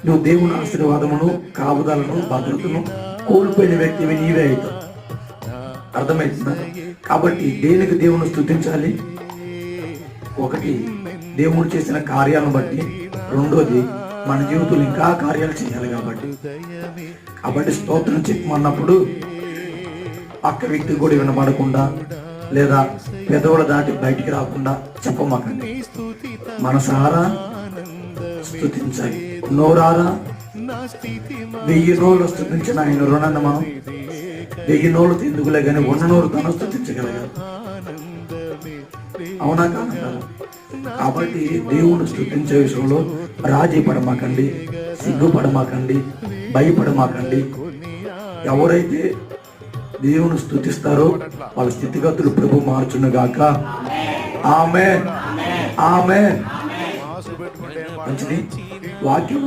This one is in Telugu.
నువ్వు దేవుని ఆశీర్వాదమును, కాపుదలను, భద్రతను కోల్పోయిన వ్యక్తివి నీవే అవుతావు. అర్థమవుతుందా? కాబట్టి దేనికి దేవుని స్తుతించాలి? ఒకటి, దేవుడు చేసిన కార్యాలను బట్టి. రెండోది, మన జీవితంలో ఇంకా కార్యాలు చేయాలి కాబట్టి స్తోత్రం చెప్పమన్నప్పుడు పక్క వ్యక్తి కూడా వినబడకుండా లేదా పెదవుల దాటి బయటికి రాకుండా చెప్పమాకండి. మనసారా స్తుతించాలి. నోరారా 1000 నోళ్ళు స్తుతించిన ఆయన రుణాన్ని మనం 1000 నోళ్ళతో ఎందుకులే కానీ 1 నోరు తను స్తుతించగలగాలి. అవునా కాదంటారా? కాబట్టి దేవుని స్తుతించే విషయంలో రాజీ పడమాకండి, సిగ్గుపడమాకండి, భయపడమాకండి. ఎవరైతే దేవుని స్తుతిస్తారో వాళ్ళ స్థితిగతులు ప్రభు మార్చునుగాక. ఆమేన్, ఆమేన్. మంచిది. వాక్యం